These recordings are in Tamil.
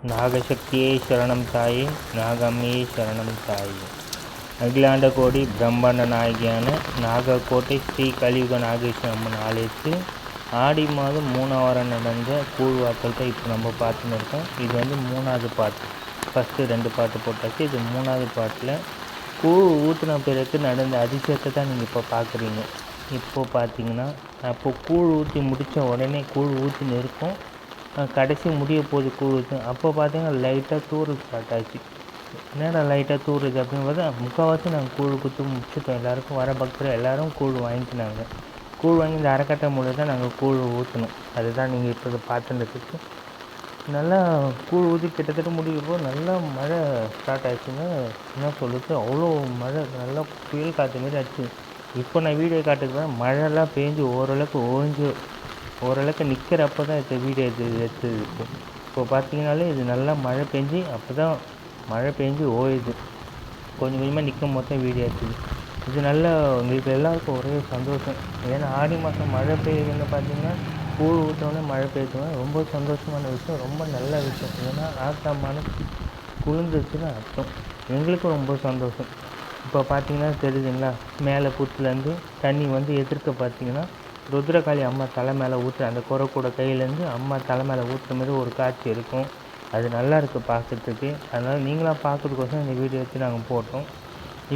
நாகசக்தியே சரணம் தாயே, நாகம்மையே சரணம் தாயே. அகிலாண்ட கோடி பிரம்மாண்ட நாயகியான நாகர்கோட்டை ஸ்ரீ கலியுக நாகேஸ்வரி அம்மன் ஆலயத்தில் ஆடி மாதம் 3ஆம் வாரம் நடந்த கூழ்வார்த்தல் தான் இப்போ நம்ம பார்த்துன்னு இருக்கோம். இது வந்து 3வது பாட்டு. ஃபஸ்ட்டு 2 பாட்டு போட்டாச்சு. இது 3வது பாட்டில் கூழ் ஊற்றின பிறகு நடந்த அதிசயத்தை தான் நீங்கள் இப்போ பார்க்குறீங்க. இப்போது பார்த்தீங்கன்னா அப்போது கூழ் ஊற்றி முடித்த உடனே கூழ் ஊற்றின்னு இருக்கும். கடைசி முடிய போகுது கூழ் ஊற்றி. அப்போ பார்த்தீங்கன்னா லைட்டாக தூரல் ஸ்டார்ட் ஆச்சு. என்னடா லைட்டாக தூருது அப்படின்னு பார்த்தா முக்கால்வாசி நாங்கள் கூழ் குத்து முடிச்சுட்டோம். எல்லாருக்கும் வர பக்தர் எல்லோரும் கூழ் வாங்கிக்கினாங்க. கூழ் வாங்கி இந்த அரைக்கட்டை மூலம் தான் நாங்கள் கூழ் ஊற்றணும். அதுதான் நீங்கள் இப்போ பார்த்துட்டு நல்லா கூழ் ஊற்றி கிட்டத்தட்ட முடிக்கிறப்போ நல்லா மழை ஸ்டார்ட் ஆகிடுச்சுங்க. என்ன சொல்லுது, அவ்வளோ மழை, நல்லா புயல் காற்று மாரி ஆச்சு. இப்போ நான் வீடியோ காட்டுக்கிறேன். மழைலாம் பேஞ்சு ஓரளவுக்கு நிற்கிறப்ப தான் இந்த வீடியோ எடுத்து இருக்கும். இப்போ பார்த்தீங்கனாலே இது நல்லா மழை பெஞ்சு அப்போ தான் மழை பெஞ்சு ஓயுது. கொஞ்சம் கொஞ்சமாக நிற்கும் போது வீடியோ எடுத்துது. இது நல்லா உங்களுக்கு எல்லாருக்கும் ஒரே சந்தோஷம். ஏன்னா ஆடி மாதம் மழை பெய்யுதுன்னு பார்த்தீங்கன்னா கூழ் ஊற்றோன்னே மழை பெய்யுதுன்னா ரொம்ப சந்தோஷமான விஷயம், ரொம்ப நல்ல விஷயம். ஏன்னா ஆத்தாமான குளிர்ந்துச்சுன்னு அர்த்தம். எங்களுக்கும் ரொம்ப சந்தோஷம். இப்போ பார்த்தீங்கன்னா தெரியுதுங்களா, மேலே புத்துலேருந்து தண்ணி வந்து எதிர்க்க பார்த்தீங்கன்னா ருத்ரகாளி அம்மா தலை மேலே ஊற்று, அந்த குறைக்கூட கையிலேருந்து அம்மா தலை மேலே ஊற்றுற மாதிரி ஒரு காட்சி இருக்கும். அது நல்லா இருக்குது பார்க்குறதுக்கு. அதனால் நீங்களாம் பார்க்குறதுக்கோசரம் இந்த வீடியோ எடுத்து நாங்கள் போட்டோம்.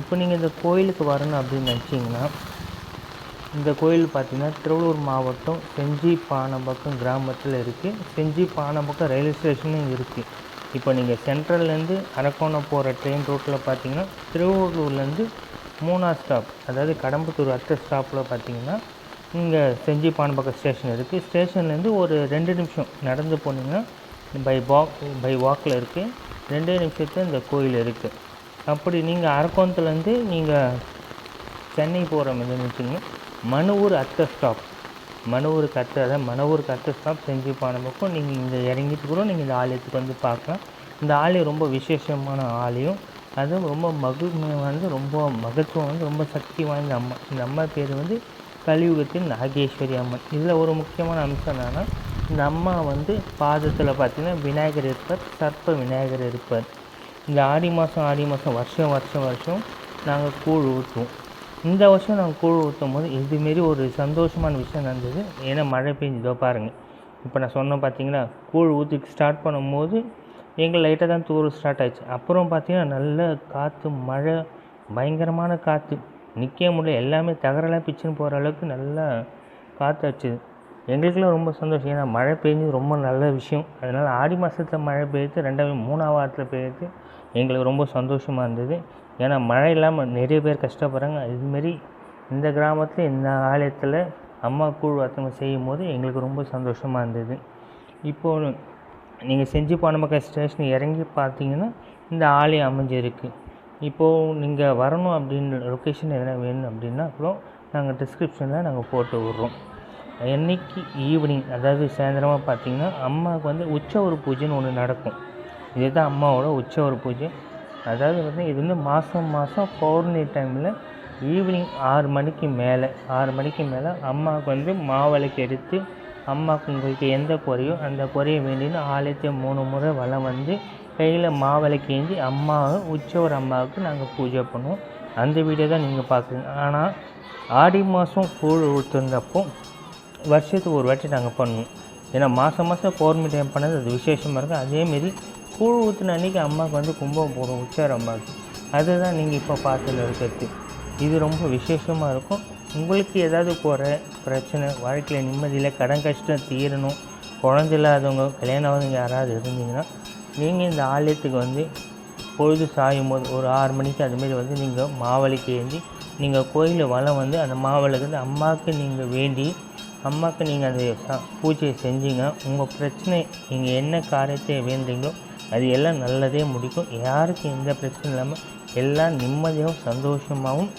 இப்போ நீங்கள் இந்த கோயிலுக்கு வரணும் அப்படின்னு நினச்சிங்கன்னா, இந்த கோயில் பார்த்திங்கன்னா திருவள்ளூர் மாவட்டம் செஞ்சி பானம்பக்கம் கிராமத்தில் இருக்குது. செஞ்சி பானம்பக்கம் ரயில்வே ஸ்டேஷனும் இருக்குது. இப்போ நீங்கள் சென்ட்ரல்லேருந்து அரக்கோணம் போகிற ட்ரெயின் ரூட்டில் பார்த்தீங்கன்னா திருவள்ளூர்லேருந்து 3வது ஸ்டாப், அதாவது கடம்பத்தூர் அடுத்த ஸ்டாப்பில் பார்த்தீங்கன்னா இங்கே செஞ்சி பானம்பக்கம் ஸ்டேஷன் இருக்குது. ஸ்டேஷன்லேருந்து ஒரு 2 நிமிஷம் நடந்து போனீங்கன்னா பை வாக்கில் இருக்குது. 2 நிமிஷத்தில் இந்த கோயில் இருக்குது. அப்படி நீங்கள் அரக்கோணத்துலேருந்து நீங்கள் சென்னை போகிற மாதிரி வச்சுக்கோங்க, மனுவூர் அடுத்த ஸ்டாப், மனுவூருக்கு அடுத்த ஸ்டாப் செஞ்சி பானம்பக்கம். நீங்கள் இங்கே இறங்கிட்டு கூட நீங்கள் இந்த ஆலயத்துக்கு வந்து பார்க்கலாம். இந்த ஆலயம் ரொம்ப விசேஷமான ஆலயம். அதுவும் ரொம்ப மகிழ்மையானது, ரொம்ப மகத்துவம் வந்து ரொம்ப சக்தி வாய்ந்த அம்மா. இந்த அம்மா பேர் வந்து கலியுகத்தின் நாகேஸ்வரி அம்மன். இதில் ஒரு முக்கியமான அம்சம் என்னென்னா, இந்த அம்மா வந்து பாதத்தில் பார்த்திங்கன்னா விநாயகர் இருப்பார், சர்ப்ப விநாயகர் இருப்பார். இந்த ஆடி மாதம் வருஷம் நாங்கள் கூழ் ஊற்றுவோம். இந்த வருஷம் நாங்கள் கூழ் ஊற்றும் போது இதுமாரி ஒரு சந்தோஷமான விஷயம் நடந்தது. ஏன்னா மழை பெஞ்சுதோ பாருங்கள். இப்போ நான் சொன்னேன் பார்த்தீங்கன்னா, கூழ் ஊற்றி ஸ்டார்ட் பண்ணும்போது எங்களுக்கு லைட்டாக தான் தூரம் ஸ்டார்ட் ஆகிடுச்சு. அப்புறம் பார்த்திங்கன்னா நல்ல காற்று, மழை, பயங்கரமான காற்று, நிற்க முடியல. எல்லாமே தகரெல்லாம் பிச்சுன்னு போகிற அளவுக்கு நல்லா காற்று அடிச்சுது. எங்களுக்கெல்லாம் ரொம்ப சந்தோஷம். ஏன்னா மழை பெஞ்சது ரொம்ப நல்ல விஷயம். அதனால் ஆடி மாதத்தில் மழை பெய்யுது, 3ஆம் வாரத்தில் பெய்யுது, எங்களுக்கு ரொம்ப சந்தோஷமாக இருந்தது. ஏன்னா மழை இல்லாமல் நிறைய பேர் கஷ்டப்படுறாங்க. இதுமாரி இந்த கிராமத்தில் இந்த ஆலயத்தில் அம்மா கூழ் வார்த்தம் செய்யும் போது எங்களுக்கு ரொம்ப சந்தோஷமாக இருந்தது. இப்போது நீங்கள் செஞ்சி பானம்பக்கம் ஸ்டேஷன் இறங்கி பார்த்தீங்கன்னா இந்த ஆலயம் அமைஞ்சிருக்கு. இப்போது நீங்கள் வரணும் அப்படின்னு லொக்கேஷன் எதனா வேணும் அப்படின்னா அப்புறம் நாங்கள் டிஸ்கிரிப்ஷனில் நாங்கள் போட்டு விட்றோம். அன்றைக்கி ஈவினிங், அதாவது சாயந்தரமாக பார்த்திங்கன்னா அம்மாவுக்கு வந்து உற்சவர் பூஜைன்னு ஒன்று நடக்கும். இதுதான் அம்மாவோட உற்சவர் பூஜை. அதாவது வந்து இது வந்து மாதம் பௌர்ணமி டைமில் ஈவினிங் 6 மணிக்கு மேலே அம்மாவுக்கு வந்து மாவிளக்கு எடுத்து அம்மாவுக்கு உங்களுக்கு எந்த குறையோ அந்த குறையை வேண்டின்னு ஆலயத்தை 3 முறை வலம் வந்து கையில் மாவிளக்கு ஏந்தி உற்சவர் அம்மாவுக்கு நாங்கள் பூஜை பண்ணுவோம். அந்த வீடியோ தான் நீங்கள் பார்க்குறீங்க. ஆனால் ஆடி மாதம் கூழ் ஊற்றுனப்போ வருஷத்துக்கு ஒரு வாட்டி நாங்கள் பண்ணுவோம். ஏன்னா மாதம் பௌர்ணமி டைம் பண்ணது அது விசேஷமாக இருக்கும். அதேமாரி கூழ் ஊற்றின அன்றைக்கி அம்மாவுக்கு வந்து கும்பம் போடும் உற்சவர் அம்மாவுக்கு. அதுதான் நீங்கள் இப்போ பார்த்துன்னு இருக்கிறது. இது ரொம்ப விசேஷமாக இருக்கும். உங்களுக்கு ஏதாவது பிரச்சனை, வாழ்க்கையில் நிம்மதியில், கடன் கஷ்டம் தீரணும், குழந்தை இல்லாதவங்க, கல்யாணம் ஆகாதவங்க யாராவது இருந்தீங்கன்னா நீங்கள் இந்த ஆலயத்துக்கு வந்து பொழுது சாயும் போது ஒரு 6 மணிக்கு அதுமாரி வந்து நீங்கள் மாவிளக்கு ஏந்தி நீங்கள் கோயிலில் வலம் வந்து அந்த மாவிளக்கு வந்து அம்மாவுக்கு நீங்கள் வேண்டி அம்மாவுக்கு நீங்கள் அந்த பூஜையை செஞ்சீங்க. உங்கள் பிரச்சனை, நீங்கள் என்ன காரியத்தை வேண்டுறீங்களோ அது எல்லாம் நல்லதே முடிக்கும். யாருக்கும் எந்த பிரச்சனையும் இல்லாமல் எல்லாம் நிம்மதியாகவும் சந்தோஷமாகவும்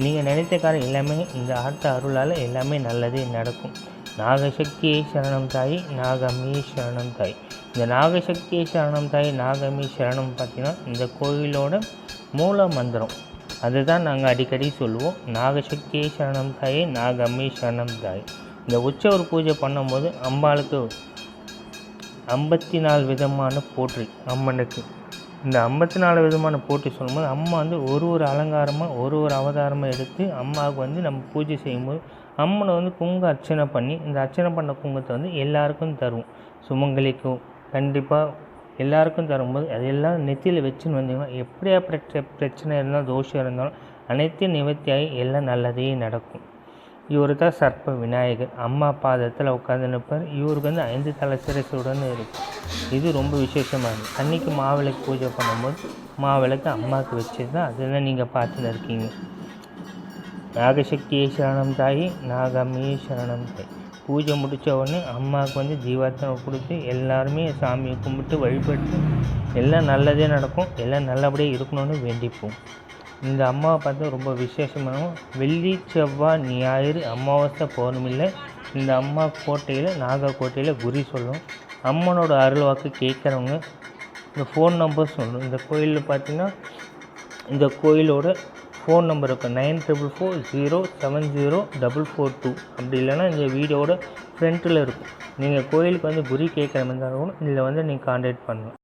நீங்கள் நினைத்த காரியம் எல்லாமே இந்த ஆட்ட அருளால் எல்லாமே நல்லதே நடக்கும். நாகசக்தியை சரணம் தாய், நாகம்மையை சரணம் தாய். இந்த நாகசக்தியை சரணம் தாய், நாகம்மையை சரணம் பார்த்தீங்கன்னா இந்த கோயிலோட மூல மந்திரம். அதுதான் நாங்கள் அடிக்கடி சொல்லுவோம். நாகசக்தியை சரணம் தாயே, நாகம்மையை சரணம் தாய். இந்த உற்சவர் பூஜை பண்ணும்போது அம்பாளுக்கு 54 விதமான போற்றி அம்மனுக்கு. இந்த 54 விதமான போற்றி சொல்லும்போது அம்மா வந்து ஒரு அலங்காரமாக ஒரு அவதாரமாக எடுத்து அம்மாவுக்கு வந்து நம்ம பூஜை செய்யும்போது அம்மனை வந்து குங்க அர்ச்சனை பண்ணி இந்த அர்ச்சனை பண்ண குங்கத்தை வந்து எல்லாருக்கும் தருவோம். சுமங்கலிக்கும் கண்டிப்பாக எல்லாருக்கும் தரும்போது அதெல்லாம் நெத்தியில் வச்சுன்னு வந்தீங்கன்னா எப்படியாப்பட்ட பிரச்சனை இருந்தாலும் தோஷம் இருந்தாலும் அனைத்தையும் நிவர்த்தியாகி எல்லாம் நல்லதே நடக்கும். இவர் தான் சர்ப்ப விநாயகர். அம்மா பாதத்தில் உட்காந்து நிற்பார். இவருக்கு வந்து 5 தலை சிரசுடன் இருக்கும். இது ரொம்ப விசேஷமானது. அன்றைக்கி மாவிளக்கு பூஜை பண்ணும்போது மாவிளக்கு அம்மாவுக்கு வச்சது தான் அதெல்லாம் நீங்கள் பார்த்துன்னு இருக்கீங்க. நாகசக்தியே சரணம் தாயி, நாகம்மையே சரணம் தாய். பூஜை முடித்த உடனே அம்மாவுக்கு வந்து ஜீவார்த்தனை கொடுத்து எல்லாருமே சாமியை கும்பிட்டு வழிபட்டு எல்லாம் நல்லதே நடக்கும், எல்லாம் நல்லபடியாக இருக்கணும்னு வேண்டிப்போம். இந்த அம்மாவை பார்த்தா ரொம்ப விசேஷமான வெள்ளி செவ்வாய் ஞாயிறு அமாவாசை பௌர்ணமியில் இந்த அம்மா கோட்டையில் நாகர்கோட்டையில் குறி சொல்லும். அம்மனோட அருள்வாக்கு கேட்குறவங்க இந்த ஃபோன் நம்பர் சொல்லணும். இந்த கோயிலில் பார்த்திங்கன்னா இந்த கோயிலோட ஃபோன் நம்பர் இருக்கும் 9440704442. அப்படி இல்லைன்னா இந்த வீடியோட ஃப்ரண்ட்டில் இருக்கும். நீங்கள் கோயிலுக்கு வந்து குறி கேட்குற மாதிரி இருந்தாலும் இதில் வந்து நீங்கள் கான்டாக்ட் பண்ணலாம்.